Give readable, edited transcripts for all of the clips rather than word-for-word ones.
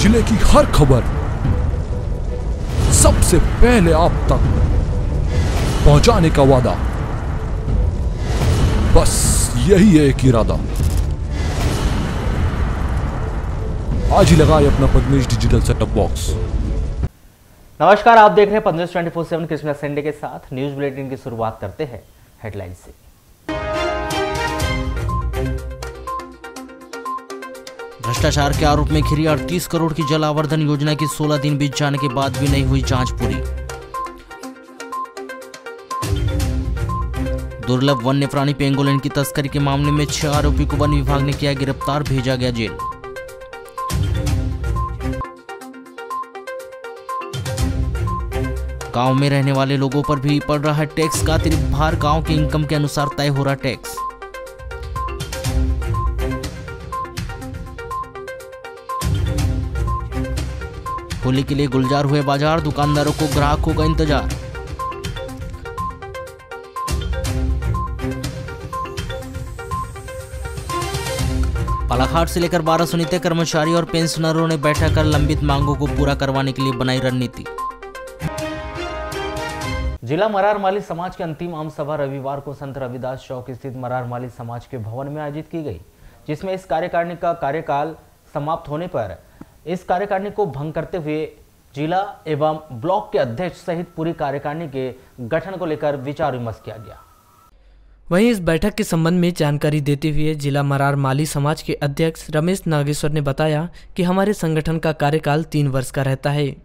जिले की हर खबर सबसे पहले आप तक पहुंचाने का वादा, बस यही है एक इरादा। आज ही लगाए अपना पद्मेश डिजिटल सेटअप बॉक्स। नमस्कार, आप देख रहे हैं पद्मेश 24/7 क्रिसमस संडे के साथ। न्यूज बुलेटिन की शुरुआत करते हैं हेडलाइन से। भ्रष्टाचार के आरोप में घिरी 38 करोड़ की जल आवर्धन योजना की 16 दिन बीत जाने के बाद भी नहीं हुई जांच पूरी। दुर्लभ वन्य प्राणी पेंगोलिन की तस्करी के मामले में 6 आरोपी को वन विभाग ने किया गिरफ्तार, भेजा गया जेल। गांव में रहने वाले लोगों पर भी पड़ रहा है टैक्स का अतिरिक्त भार, गांव के इनकम के अनुसार तय हो रहा टैक्स। होली के लिए गुलजार हुए बाजार, दुकानदारों को ग्राहकों का इंतजार। बालाघाट से लेकर 12 समिति कर्मचारी और पेंशनरों ने बैठक कर लंबित मांगों को पूरा करवाने के लिए बनाई रणनीति। जिला मरार माली समाज की अंतिम आम सभा रविवार को संत रविदास चौक स्थित मरार माली समाज के भवन में आयोजित की गई, जिसमें इस कार्यकारिणी का कार्यकाल समाप्त होने पर इस कार्यकारिणी को भंग करते हुए जिला एवं ब्लॉक के अध्यक्ष सहित पूरी कार्यकारिणी के गठन को लेकर विचार विमर्श किया गया। वहीं इस बैठक के संबंध में जानकारी देते हुए जिला मरार माली समाज के अध्यक्ष रमेश नागेश्वर ने बताया कि हमारे संगठन का कार्यकाल 3 वर्ष का रहता है,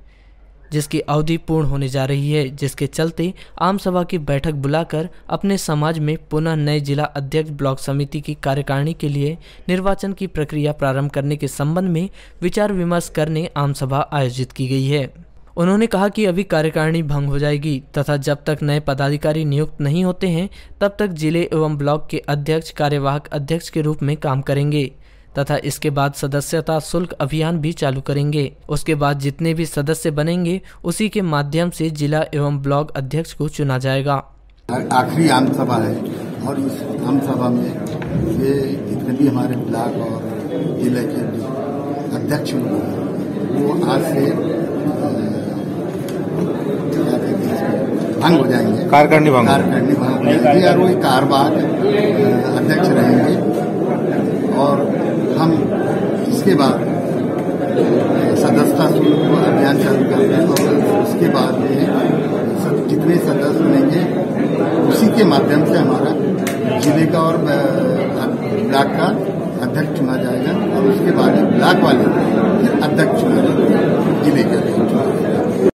जिसकी अवधि पूर्ण होने जा रही है, जिसके चलते आम सभा की बैठक बुलाकर अपने समाज में पुनः नए जिला अध्यक्ष ब्लॉक समिति की कार्यकारिणी के लिए निर्वाचन की प्रक्रिया प्रारंभ करने के संबंध में विचार विमर्श करने आम सभा आयोजित की गई है। उन्होंने कहा कि अभी कार्यकारिणी भंग हो जाएगी तथा जब तक नए पदाधिकारी नियुक्त नहीं होते हैं तब तक जिले एवं ब्लॉक के अध्यक्ष कार्यवाहक अध्यक्ष के रूप में काम करेंगे तथा इसके बाद सदस्यता शुल्क अभियान भी चालू करेंगे। उसके बाद जितने भी सदस्य बनेंगे उसी के माध्यम से जिला एवं ब्लॉक अध्यक्ष को चुना जाएगा। आखिरी आम सभा है और इस आम सभा में ये जितने भी हमारे ब्लॉक और जिले के अध्यक्ष वो आज से भंग हो जाएंगे, कार्यकारिणी भंग हो जाएगी और वो कार्यवाहक अध्यक्ष रहेंगे और हम इसके बाद सदस्यता शुल्क अभियान चालू करते हैं और उसके बाद जितने सदस्य बनेंगे उसी के माध्यम से हमारा जिले का और ब्लॉक का अध्यक्ष चुना जाएगा और उसके बाद ब्लॉक वाले अध्यक्ष चुना जाएगा, जिले के अध्यक्ष चुना जाएगा।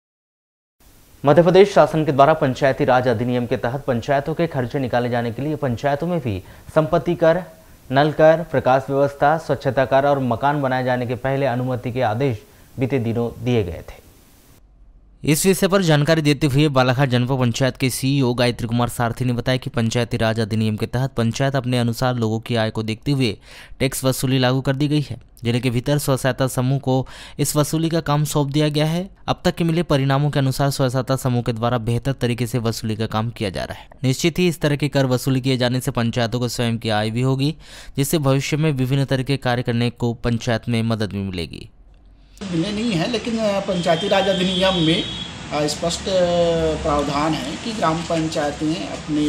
मध्य प्रदेश शासन के द्वारा पंचायती राज अधिनियम के तहत पंचायतों के खर्चे निकाले जाने के लिए पंचायतों में भी संपत्ति कर, नल कर, प्रकाश व्यवस्था, स्वच्छता कर और मकान बनाए जाने के पहले अनुमति के आदेश बीते दिनों दिए गए थे। इस विषय पर जानकारी देते हुए बालाघाट जनपद पंचायत के सीईओ गायत्री कुमार सारथी ने बताया कि पंचायती राज अधिनियम के तहत पंचायत अपने अनुसार लोगों की आय को देखते हुए टैक्स वसूली लागू कर दी गई है। जिले के भीतर स्व सहायता समूह को इस वसूली का काम सौंप दिया गया है। अब तक के मिले परिणामों के अनुसार स्व सहायता समूह के द्वारा बेहतर तरीके से वसूली का काम किया जा रहा है। निश्चित ही इस तरह के कर वसूली किए जाने से पंचायतों को स्वयं की आय भी होगी, जिससे भविष्य में विभिन्न तरह के कार्य करने को पंचायत में मदद भी मिलेगी। नहीं है, लेकिन पंचायती राज अधिनियम में स्पष्ट प्रावधान है कि ग्राम पंचायतें अपने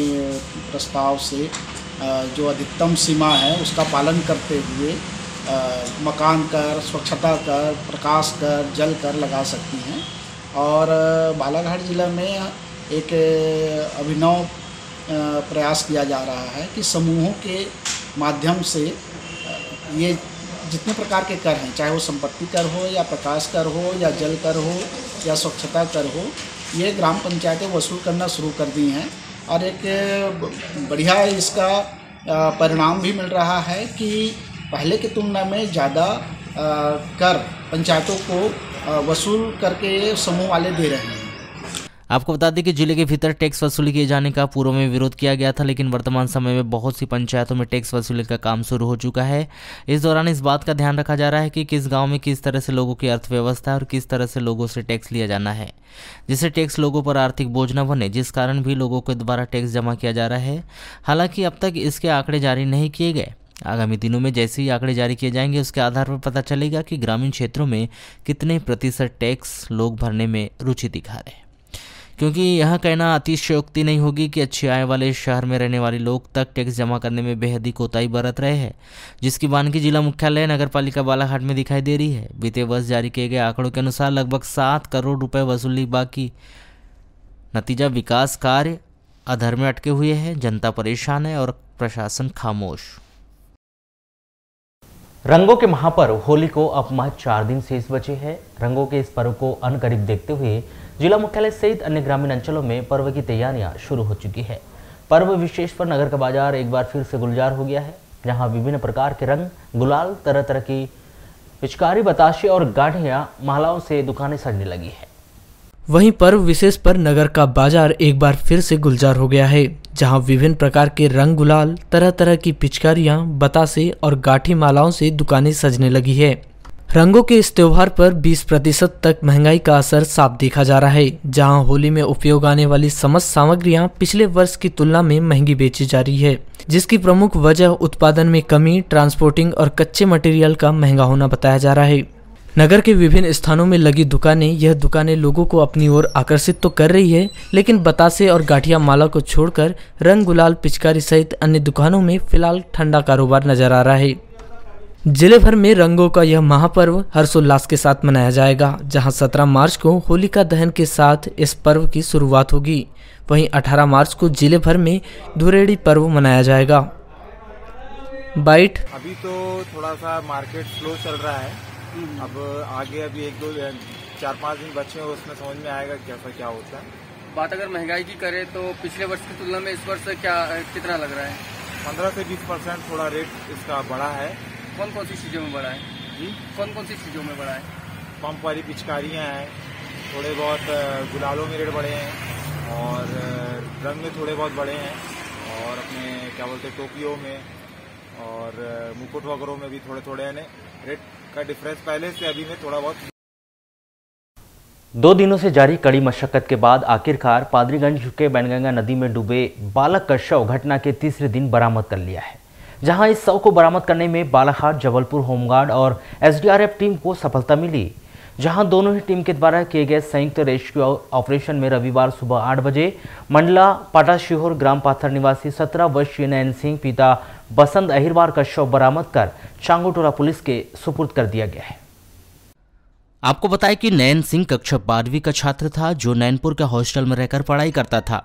प्रस्ताव से जो अधिकतम सीमा है उसका पालन करते हुए मकान कर, स्वच्छता कर, प्रकाश कर, जल कर लगा सकती हैं। और बालाघाट जिला में एक अभिनव प्रयास किया जा रहा है कि समूहों के माध्यम से ये जितने प्रकार के कर हैं, चाहे वो संपत्ति कर हो या प्रकाश कर हो या जल कर हो या स्वच्छता कर हो, ये ग्राम पंचायतें वसूल करना शुरू कर दी हैं और एक बढ़िया इसका परिणाम भी मिल रहा है कि पहले की तुलना में ज़्यादा कर पंचायतों को वसूल करके समूह वाले दे रहे हैं। आपको बता दें कि जिले के भीतर टैक्स वसूली किए जाने का पूर्व में विरोध किया गया था, लेकिन वर्तमान समय में बहुत सी पंचायतों में टैक्स वसूली का काम शुरू हो चुका है। इस दौरान इस बात का ध्यान रखा जा रहा है कि किस गांव में किस तरह से लोगों की अर्थव्यवस्था और किस तरह से लोगों से टैक्स लिया जाना है, जिससे टैक्स लोगों पर आर्थिक बोझ न बने, जिस कारण भी लोगों के द्वारा टैक्स जमा किया जा रहा है। हालांकि अब तक इसके आंकड़े जारी नहीं किए गए। आगामी दिनों में जैसे ही आंकड़े जारी किए जाएंगे उसके आधार पर पता चलेगा कि ग्रामीण क्षेत्रों में कितने प्रतिशत टैक्स लोग भरने में रुचि दिखा रहे हैं, क्योंकि यह कहना अतिशयोक्ति नहीं होगी कि अच्छी आय वाले शहर में रहने वाले लोग तक टैक्स जमा करने में बेहद ही कोताही बरत रहे हैं, जिसकी वानगी जिला मुख्यालय नगरपालिका बालाघाट में दिखाई दे रही है। बीते वर्ष जारी किए गए आंकड़ों के अनुसार लगभग 7 करोड़ रुपए वसूली बाकी। नतीजा विकास कार्य अधर में अटके हुए हैं, जनता परेशान है और प्रशासन खामोश। रंगों के महापर्व होली को अब महज 4 दिन शेष बचे हैं। रंगों के इस पर्व को अनकरीब देखते हुए जिला मुख्यालय सहित अन्य ग्रामीण अंचलों में पर्व की तैयारियां शुरू हो चुकी है। पर्व विशेष पर नगर का बाजार एक बार फिर से गुलजार हो गया है, जहां विभिन्न प्रकार के रंग, गुलाल, तरह तरह की पिचकारी, बताशे और गांठियां, मालाओं से दुकानें सजने लगी है। वहीं पर्व विशेष पर नगर का बाजार एक बार फिर से गुलजार हो गया है, जहां विभिन्न प्रकार के रंग, गुलाल, तरह तरह की पिचकारियां, बतासे और गाठी मालाओं से दुकानें सजने लगी है। रंगों के इस त्योहार पर 20% तक महंगाई का असर साफ देखा जा रहा है, जहां होली में उपयोग आने वाली समस्त सामग्रियां पिछले वर्ष की तुलना में महंगी बेची जा रही है, जिसकी प्रमुख वजह उत्पादन में कमी, ट्रांसपोर्टिंग और कच्चे मटेरियल का महंगा होना बताया जा रहा है। नगर के विभिन्न स्थानों में लगी यह दुकानें लोगों को अपनी ओर आकर्षित तो कर रही है, लेकिन बतासे और गाठिया माला को छोड़कर रंग, गुलाल, पिचकारी सहित अन्य दुकानों में फिलहाल ठंडा कारोबार नजर आ रहा है। जिले भर में रंगों का यह महापर्व हर्षोल्लास के साथ मनाया जाएगा, जहां 17 मार्च को होलिका दहन के साथ इस पर्व की शुरुआत होगी। वहीं 18 मार्च को जिले भर में धुरेड़ी पर्व मनाया जाएगा। बाइट। अभी तो थोड़ा सा मार्केट स्लो चल रहा है, अब आगे अभी 4-5 दिन बचे हैं, उसमें समझ में आएगा कैसा क्या होता है। बात अगर महंगाई की करें तो पिछले वर्ष की तुलना में इस वर्ष कितना लग रहा है? 15 से 20% थोड़ा रेट इसका बढ़ा है। कौन कौन सी चीज़ों में बढ़ा है जी? कौन कौन सी चीज़ों में बढ़ा है? पंप वाली पिचकारियाँ हैं, थोड़े बहुत गुलालों में रेट बढ़े हैं और रंग में थोड़े बहुत बढ़े हैं, और अपने क्या बोलते हैं टोपियों में और मुकुट वगैरह में भी थोड़े थोड़े रेट का डिफरेंस पहले से अभी में थोड़ा बहुत। 2 दिनों से जारी कड़ी मशक्कत के बाद आखिरकार पादरीगंज के बैनगंगा नदी में डूबे बालक का शव घटना के तीसरे दिन बरामद कर लिया है, जहां इस शव को बरामद करने में बालाघाट, जबलपुर होमगार्ड और एसडीआरएफ टीम को सफलता मिली, जहां दोनों ही टीम के द्वारा किए गए संयुक्त रेस्क्यू ऑपरेशन में रविवार सुबह 8 बजे मंडला पाटाशिहोर ग्राम पाथर निवासी 17 वर्षीय नयन सिंह पिता बसंत अहिरवार का शव बरामद कर चांगोटोला पुलिस के सुपुर्द कर दिया गया है। आपको बताएं कि नयन सिंह कक्षा 12वीं का छात्र था, जो नैनपुर के हॉस्टल में रहकर पढ़ाई करता था,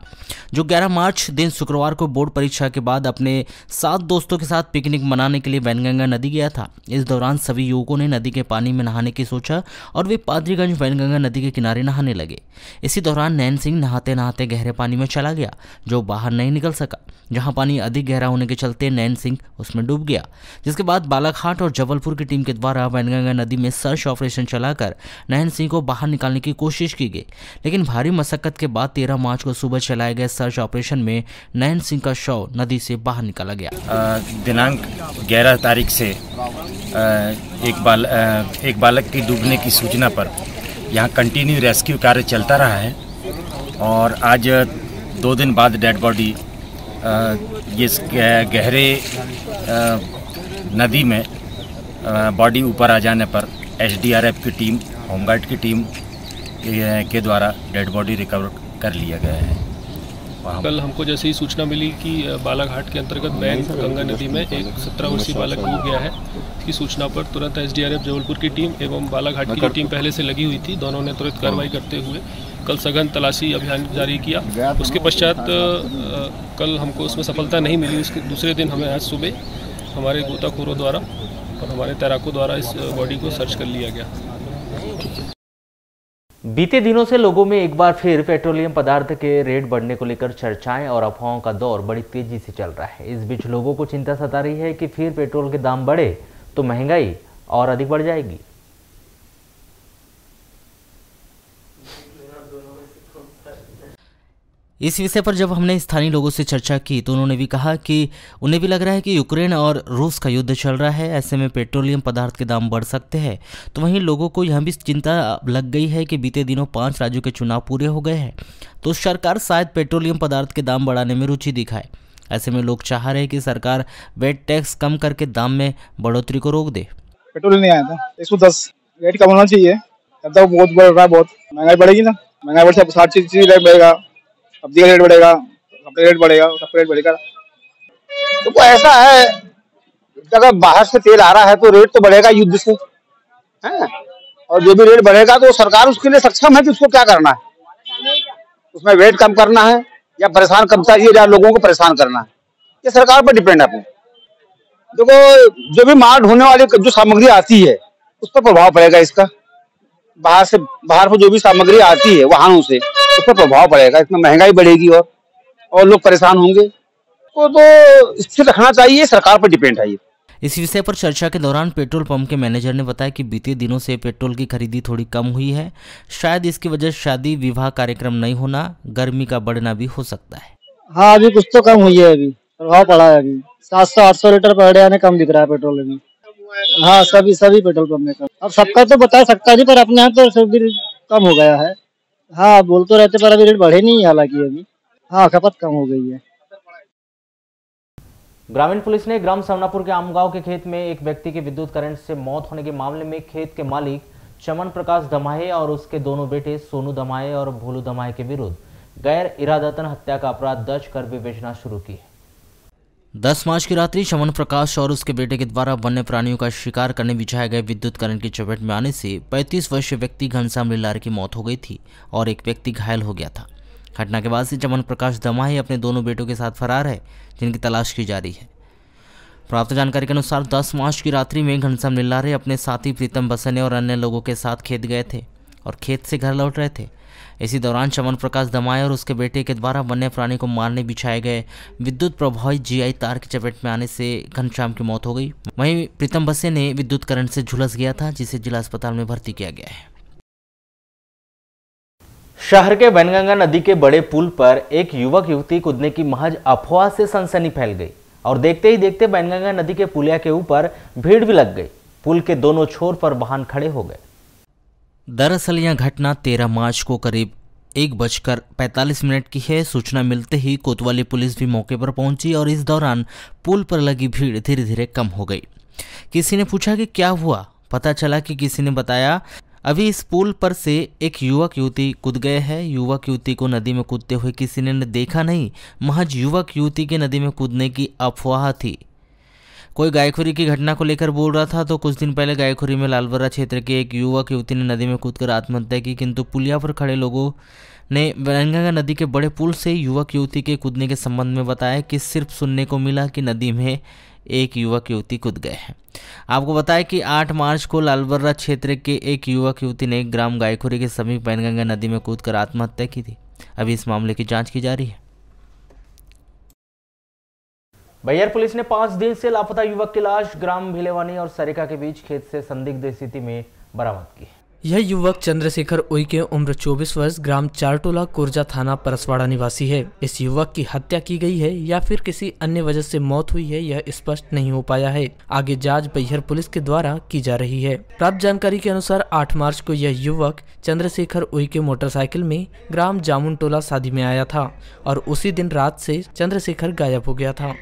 जो 11 मार्च दिन शुक्रवार को बोर्ड परीक्षा के बाद अपने 7 दोस्तों के साथ पिकनिक मनाने के लिए बैनगंगा नदी गया था। इस दौरान सभी युवकों ने नदी के पानी में नहाने की सोचा और वे पादरीगंज बैनगंगा नदी के किनारे नहाने लगे। इसी दौरान नयन सिंह नहाते नहाते गहरे पानी में चला गया, जो बाहर नहीं निकल सका। जहां पानी अधिक गहरा होने के चलते नयन सिंह उसमें डूब गया, जिसके बाद बालाघाट और जबलपुर की टीम के द्वारा बैनगंगा नदी में सर्च ऑपरेशन चलाकर नयन सिंह को बाहर निकालने की कोशिश की गई, लेकिन भारी मशक्कत के बाद 13 मार्च को सुबह चलाए गए सर्च ऑपरेशन में नयन सिंह का शव नदी से बाहर निकाला गया। दिनांक 11 तारीख से एक बालक की डूबने की सूचना पर यहाँ कंटिन्यू रेस्क्यू कार्य चलता रहा है, और आज 2 दिन बाद डेड बॉडी ये गहरे नदी में बॉडी ऊपर आ जाने पर एसडीआरएफ की टीम, होमगार्ड की टीम के द्वारा डेड बॉडी रिकवर कर लिया गया है। कल हमको जैसे ही सूचना मिली कि बालाघाट के अंतर्गत बैन गंगा नदी में एक 17 वर्षीय बालक डूब गया है, इसकी सूचना पर तुरंत एसडीआरएफ जबलपुर की टीम एवं बालाघाट की टीम पहले से लगी हुई थी। दोनों ने तुरंत कार्रवाई करते हुए कल सघन तलाशी अभियान जारी किया। उसके पश्चात कल हमको उसमें सफलता नहीं मिली। उसके दूसरे दिन हमें आज सुबह हमारे गोताखोरों द्वारा और हमारे तैराकों द्वारा इस बॉडी को सर्च कर लिया गया। बीते दिनों से लोगों में एक बार फिर पेट्रोलियम पदार्थ के रेट बढ़ने को लेकर चर्चाएं और अफवाहों का दौर बड़ी तेजी से चल रहा है। इस बीच लोगों को चिंता सता रही है कि फिर पेट्रोल के दाम बढ़े तो महंगाई और अधिक बढ़ जाएगी। इस विषय पर जब हमने स्थानीय लोगों से चर्चा की तो उन्होंने भी कहा कि उन्हें भी लग रहा है कि यूक्रेन और रूस का युद्ध चल रहा है, ऐसे में पेट्रोलियम पदार्थ के दाम बढ़ सकते हैं। तो वहीं लोगों को यह भी चिंता लग गई है कि बीते दिनों 5 राज्यों के चुनाव पूरे हो गए हैं, तो सरकार शायद पेट्रोलियम पदार्थ के दाम बढ़ाने में रुचि दिखाए। ऐसे में लोग चाह रहे हैं कि सरकार वेट टैक्स कम करके दाम में बढ़ोतरी को रोक दे। पेट्रोल नहीं आया था 110 रेट कम होना चाहिए, तब तक बहुत बढ़ रहा है, बहुत महंगाई बढ़ेगी ना, महंगाई बढ़ से हर चीज रेट बढ़ेगा, सब्जी का रेट बढ़ेगा, कपड़े रेट बढ़ेगा, सबका रेट बढ़ेगा। तो ऐसा है अगर बाहर से तेल आ रहा है तो रेट तो बढ़ेगा युद्ध से, है, और जो भी रेट बढ़ेगा तो सरकार उसके लिए सक्षम है कि उसको क्या करना है, उसमें वेट कम करना है या परेशान कम चाहिए या लोगों को परेशान करना है, ये सरकार पर डिपेंड है। देखो जो भी माल ढोने वाली जो सामग्री आती है उस पर प्रभाव पड़ेगा, इसका बाहर से जो भी सामग्री आती है वाहनों से उस पर प्रभाव पड़ेगा, इसमें महंगाई बढ़ेगी और लोग परेशान होंगे, तो स्थिर रखना चाहिए, सरकार पर डिपेंड है ये। इस विषय पर चर्चा के दौरान पेट्रोल पंप के मैनेजर ने बताया कि बीते दिनों से पेट्रोल की खरीदी थोड़ी कम हुई है, शायद इसकी वजह शादी विवाह कार्यक्रम नहीं होना, गर्मी का बढ़ना भी हो सकता है। हाँ अभी कुछ तो कम हुई है, अभी प्रभाव पड़ा है, अभी 700-800 लीटर पर डे आने कम दिख रहा है पेट्रोल अभी। हाँ सभी पेट्रोल पंप में कम, अब सबका तो बता सकता नहीं, पर अपने यहाँ तो सब कम हो गया है। हाँ बोल तो रहते पर अभी रेट बढ़े नहीं हालांकि अभी, हाँ खपत कम हो गई है। ग्रामीण पुलिस ने ग्राम समनापुर के आमगांव के खेत में एक व्यक्ति की विद्युत करंट से मौत होने के मामले में खेत के मालिक चमन प्रकाश दमाहे और उसके दोनों बेटे सोनू दमाहे और भोलू दमाहे के विरुद्ध गैर इरादतन हत्या का अपराध दर्ज कर विवेचना शुरू की है। 10 मार्च की रात्रि चमन प्रकाश और उसके बेटे के द्वारा वन्य प्राणियों का शिकार करने बिछाए गए विद्युत करंट की चपेट में आने से 35 वर्षीय व्यक्ति घनश्याम लिल्लारे की मौत हो गई थी और एक व्यक्ति घायल हो गया था। घटना के बाद से चमन प्रकाश दमाहे अपने दोनों बेटों के साथ फरार है, जिनकी तलाश की जा रही है। प्राप्त जानकारी के अनुसार 10 मार्च की रात्रि में घनश्याम लिल्लारे अपने साथी प्रीतम बसने और अन्य लोगों के साथ खेत गए थे और खेत से घर लौट रहे थे। इसी दौरान चमन प्रकाश दमाहे और उसके बेटे के द्वारा वन्य प्राणी को मारने बिछाए गए विद्युत प्रभावित जीआई तार की चपेट में आने से घनश्याम की मौत हो गई। वहीं प्रीतम बसे ने विद्युत करंट से झुलस गया था, जिसे जिला अस्पताल में भर्ती किया गया है। शहर के वैनगंगा नदी के बड़े पुल पर एक युवक युवती कूदने की महज अफवाह से सनसनी फैल गई और देखते ही देखते वैनगंगा नदी के पुलिया के ऊपर भीड़ भी लग गई। पुल के दोनों छोर पर वाहन खड़े हो गए। दरअसल यह घटना 13 मार्च को करीब 1:45 की है। सूचना मिलते ही कोतवाली पुलिस भी मौके पर पहुंची और इस दौरान पुल पर लगी भीड़ धीरे धीरे कम हो गई। किसी ने पूछा कि क्या हुआ, पता चला कि किसी ने बताया अभी इस पुल पर से एक युवक युवती कूद गए हैं। युवक युवती को नदी में कूदते हुए किसी ने देखा नहीं, महज युवक युवती के नदी में कूदने की अफवाह थी। कोई गायखुरी की घटना को लेकर बोल रहा था तो कुछ दिन पहले गायखुरी में लालबर्रा क्षेत्र के एक युवक युवती ने नदी में कूदकर आत्महत्या की, किंतु पुलिया पर खड़े लोगों ने वैनगंगा नदी के बड़े पुल से युवक युवती के कूदने के संबंध में बताया कि सिर्फ सुनने को मिला कि नदी में एक युवक युवती कूद गए हैं। आपको बताया कि 8 मार्च को लालबर्रा क्षेत्र के एक युवक युवती ने ग्राम गायखुरी के समीप वैनगंगा नदी में कूदकर आत्महत्या की थी। अभी इस मामले की जांच की जा रही है। बैयर पुलिस ने 5 दिन से लापता युवक की लाश ग्राम भिलेवानी और सरेका के बीच खेत से संदिग्ध स्थिति में बरामद की। यह युवक चंद्रशेखर उइके उम्र 24 वर्ष ग्राम चारटोला कुर्जा थाना परसवाड़ा निवासी है। इस युवक की हत्या की गई है या फिर किसी अन्य वजह से मौत हुई है, यह स्पष्ट नहीं हो पाया है। आगे जांच बैयर पुलिस के द्वारा की जा रही है। प्राप्त जानकारी के अनुसार 8 मार्च को यह युवक चंद्रशेखर उइके मोटरसाइकिल में ग्राम जामुनटोला शादी में आया था और उसी दिन रात से चंद्रशेखर गायब हो गया था।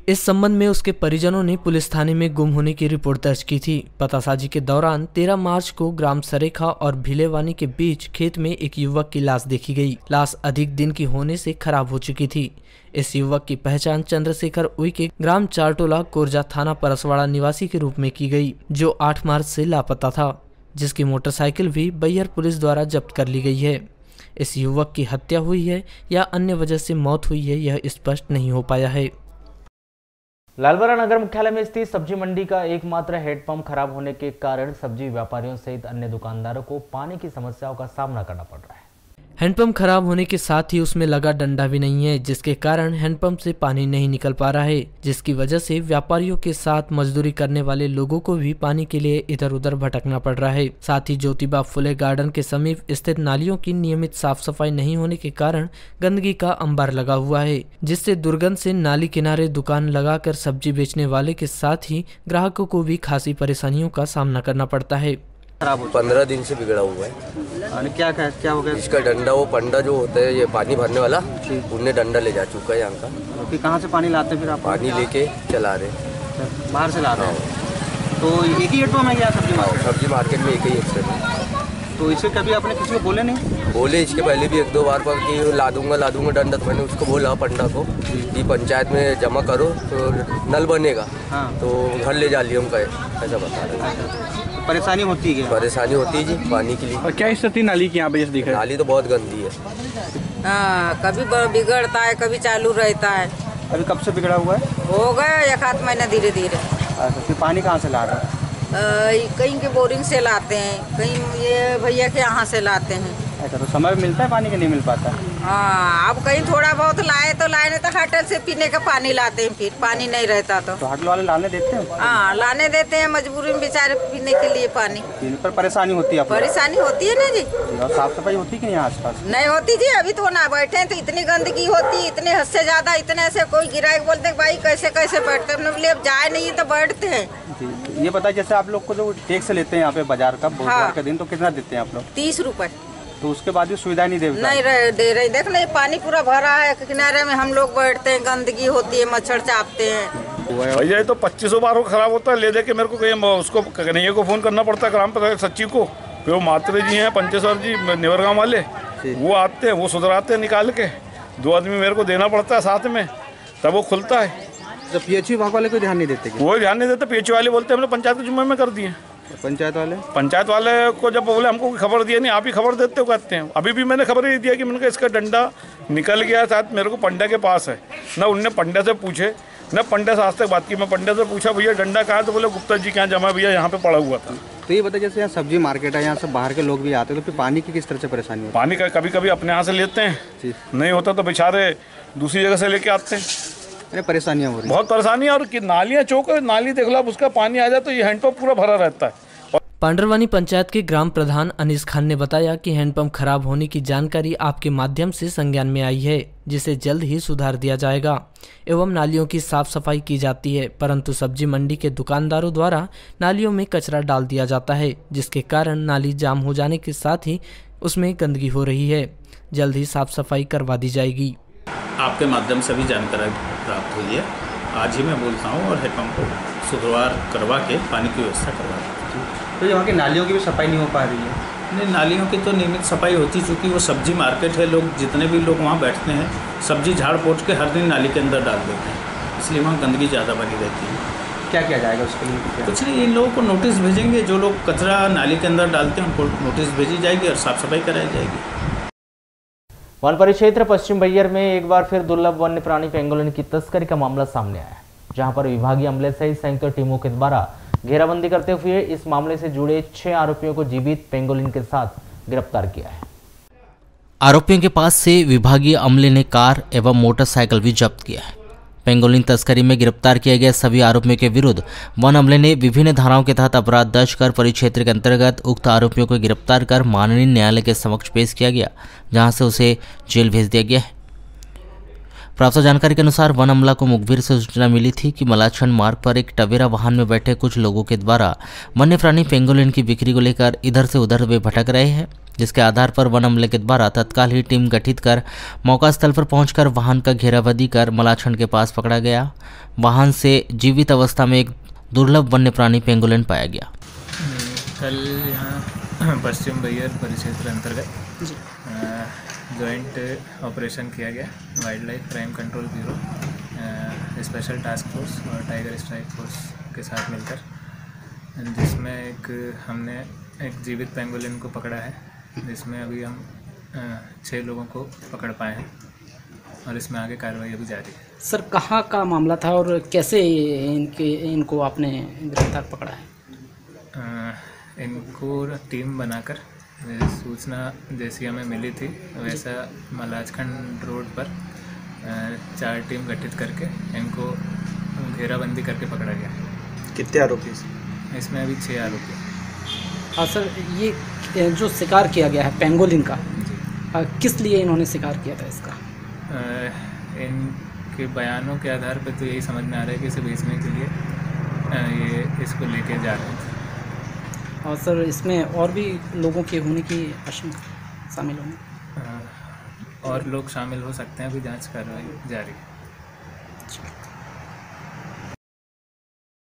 इस संबंध में उसके परिजनों ने पुलिस थाने में गुम होने की रिपोर्ट दर्ज की थी। पतासाजी के दौरान 13 मार्च को ग्राम सरेखा और भिलेवानी के बीच खेत में एक युवक की लाश देखी गई। लाश अधिक दिन की होने से खराब हो चुकी थी। इस युवक की पहचान चंद्रशेखर उइके ग्राम चारटोला कोरजा थाना परसवाड़ा निवासी के रूप में की गई, जो 8 मार्च से लापता था, जिसकी मोटरसाइकिल भी बैयर पुलिस द्वारा जब्त कर ली गई है। इस युवक की हत्या हुई है या अन्य वजह से मौत हुई है, यह स्पष्ट नहीं हो पाया है। लालबर्रा नगर मुख्यालय में स्थित सब्जी मंडी का एकमात्र हेडपंप खराब होने के कारण सब्जी व्यापारियों सहित अन्य दुकानदारों को पानी की समस्याओं का सामना करना पड़ रहा है। हैंडपंप खराब होने के साथ ही उसमें लगा डंडा भी नहीं है, जिसके कारण हैंडपंप से पानी नहीं निकल पा रहा है, जिसकी वजह से व्यापारियों के साथ मजदूरी करने वाले लोगों को भी पानी के लिए इधर उधर भटकना पड़ रहा है। साथ ही ज्योतिबा फुले गार्डन के समीप स्थित नालियों की नियमित साफ सफाई नहीं होने के कारण गंदगी का अंबार लगा हुआ है, जिससे दुर्गंध से नाली किनारे दुकान लगाकर सब्जी बेचने वाले के साथ ही ग्राहकों को भी खासी परेशानियों का सामना करना पड़ता है। 15 दिन से बिगड़ा हुआ है। और क्या हो गया? इसका डंडा, वो पंडा जो होता है ये पानी भरने वाला, उनने डंडा ले जा चुका है यहाँ का। फिर कहाँ से पानी लाते फिर आप? पानी लेके चला रहे, बाहर से ला रहे हैं। तो एक ही एटो में गया सब्जी मार्केट? सब्जी मार्केट में एक ही एक्सटेंट है। तो इससे कभी आपने किसी को बोले नहीं? बोले इसके पहले भी 1-2 बार पर कि ला दूंगा दंडक। मैंने उसको बोला पंडा को कि पंचायत में जमा करो तो नल बनेगा। हाँ। तो घर ले जा लिया उनका, ऐसा बता रहे। तो परेशानी होती है? परेशानी होती है जी पानी के लिए। और क्या स्थिति नाली की यहाँ पे जैसे दिख रहा है? नाली तो बहुत गंदी है। हाँ, कभी बिगड़ता है कभी चालू रहता है। अभी कब से बिगड़ा हुआ है? हो गया 1-8 महीना धीरे धीरे। अच्छा, फिर पानी कहाँ से ला रहे हैं? कहीं के बोरिंग से लाते हैं, कहीं ये भैया के यहाँ से लाते हैं। अच्छा, तो समय पे मिलता है पानी कि नहीं मिल पाता? हाँ, अब कहीं थोड़ा बहुत लाए तो लाए, नहीं तो होटल से पीने का पानी लाते हैं। फिर पानी नहीं रहता तो होटल वाले लाने देते हैं? हाँ, लाने देते हैं, मजबूरी में बेचारे पीने के लिए पानी। पर परेशानी होती है? परेशानी होती है ना जी। और साफ सफाई होती है कि नहीं आसपास? नहीं होती जी, अभी तो ना बैठे हैं तो इतनी गंदगी होती, इतने हद से ज्यादा, इतने ऐसे कोई गिराए बोलते हैं भाई कैसे कैसे बैठते हैं। बोले अब जाए नहीं तो बैठते हैं। ये बताइए, जैसे आप लोग को जो टैक्स लेते हैं यहाँ पे बाजार का, बुधवार का दिन, तो कितना देते हैं आप लोग? 30 रुपए। तो उसके बाद भी सुविधा नहीं दे दे रही। देख नहीं, पानी पूरा भरा है, किनारे में हम लोग बैठते हैं, गंदगी होती है, मच्छर चापते हैं। भैया ये तो 2500 बार वो खराब होता है, ले दे के मेरे को कहीं उसको कन्हैया को फ़ोन करना पड़ता है, ग्राम पंचायत सचिव को। फिर वो मात्रे जी हैं पंचेश्वर जी नेवरगांव वाले, वो आते हैं, वो सुधराते हैं निकाल के। 2 आदमी मेरे को देना पड़ता है साथ में, तब वो खुलता है। तो पीएचयू विभाग वाले कोई ध्यान नहीं देते? कोई ध्यान नहीं देते। पीएचयू वाले बोलते हैं हमने पंचायत के जुम्मे में कर दिए। पंचायत वाले को जब बोले हमको खबर दिया नहीं, आप ही खबर देते हो कहते हैं। अभी भी मैंने खबर ही दिया कि मैंने इसका डंडा निकल गया, शायद मेरे को पंडा के पास है ना। उनने पंडा से पूछे ना, पंडा से आज तक बात की। मैं पंडा से पूछा भैया डंडा कहाँ है, तो बोले गुप्ता जी क्या जमा भैया यहाँ पे पड़ा हुआ था। तो ये बताइए, जैसे यहाँ सब्जी मार्केट है, यहाँ से बाहर के लोग भी आते हैं, तो फिर पानी की किस तरह से परेशानी होती है? पानी का कभी कभी अपने यहाँ से लेते हैं, नहीं होता तो बेचारे दूसरी जगह से लेके आते हैं। अरे परेशानियाँ हो रही हैं, बहुत परेशानियाँ। और नालियाँ चौक, नाली देख लो, उसका पानी आ जाए तो ये हैंडपंप पूरा भरा रहता है। पांडरवानी पंचायत के ग्राम प्रधान अनीस खान ने बताया कि हैंडपंप खराब होने की जानकारी आपके माध्यम से संज्ञान में आई है, जिसे जल्द ही सुधार दिया जाएगा एवं नालियों की साफ सफाई की जाती है। परंतु सब्जी मंडी के दुकानदारों द्वारा नालियों में कचरा डाल दिया जाता है, जिसके कारण नाली जाम हो जाने के साथ ही उसमें गंदगी हो रही है। जल्द ही साफ सफाई करवा दी जाएगी। आपके माध्यम से भी जानकारी प्राप्त हुई है। आज ही मैं बोलता हूँ और हैंडपंप को सुधार करवा के पानी की व्यवस्था करवा दी। तो यहाँ की नालियों की भी सफाई नहीं हो पा रही है? नहीं, नालियों की तो नियमित सफाई होती, चूँकि वो सब्जी मार्केट है, लोग जितने भी लोग वहाँ बैठते हैं सब्जी झाड़ पोंछ के हर दिन नाली के अंदर डाल देते हैं, इसलिए वहाँ गंदगी ज़्यादा बनी रहती है। क्या किया जाएगा उसके लिए? कुछ नहीं, इन लोगों को नोटिस भेजेंगे, जो लोग कचरा नाली के अंदर डालते हैं उनको नोटिस भेजी जाएगी और साफ़ सफाई कराई जाएगी। वन परिक्षेत्र पश्चिम बैयर में एक बार फिर दुर्लभ वन्य प्राणी पेंगोलिन की तस्करी का मामला सामने आया है, जहां पर विभागीय अमले सहित संयुक्त टीमों के द्वारा घेराबंदी करते हुए इस मामले से जुड़े 6 आरोपियों को जीवित पेंगोलिन के साथ गिरफ्तार किया है। आरोपियों के पास से विभागीय अमले ने कार एवं मोटरसाइकिल भी जब्त किया है। पेंगोलिन तस्करी में गिरफ्तार किए गए सभी आरोपियों के विरुद्ध वन अमले ने विभिन्न धाराओं के तहत अपराध दर्ज कर परिक्षेत्र के अंतर्गत उक्त आरोपियों को गिरफ्तार कर माननीय न्यायालय के समक्ष पेश किया गया, जहां से उसे जेल भेज दिया गया है। प्राप्त जानकारी के अनुसार वन अमला को मुखबिर से सूचना मिली थी कि मलाछन मार्ग पर एक टवेरा वाहन में बैठे कुछ लोगों के द्वारा वन्य प्राणी पेंगोलिन की बिक्री को लेकर इधर से उधर वे भटक रहे हैं, जिसके आधार पर वन अमले के द्वारा तत्काल ही टीम गठित कर मौका स्थल पर पहुंचकर वाहन का घेराबंदी कर मलाछन के पास पकड़ा गया। वाहन से जीवित अवस्था में एक दुर्लभ वन्य प्राणी पेंगोलिन पाया गया। कल यहाँ पश्चिम बैयर परिक्षेत्र अंतर्गत जॉइंट ऑपरेशन किया गया wild life crime control bureau, special task force और टाइगर स्ट्राइक फोर्स के साथ मिलकर, जिसमें हमने एक जीवित पेंगोलिन को पकड़ा है, जिसमें अभी हम 6 लोगों को पकड़ पाए हैं और इसमें आगे कार्रवाई अभी जारी है। सर, कहाँ का मामला था और कैसे इनको आपने गिरफ्तार पकड़ा है? इनको टीम बनाकर सूचना जैसी हमें मिली थी वैसा मलाजखंड रोड पर 4 टीम गठित करके इनको घेराबंदी करके पकड़ा गया। कितने आरोपी? इसमें अभी 6 आरोपी। हाँ सर, ये जो शिकार किया गया है पेंगोलिन का, किस लिए इन्होंने शिकार किया था इसका? इनके बयानों के आधार पर तो यही समझ में आ रहा है कि इसे बेचने के लिए ये इसको लेके जा रहे थे। और सर, इसमें और भी लोगों के होने की आशंका शामिल होंगे? और लोग शामिल हो सकते हैं, अभी जांच कार्रवाई जारी है।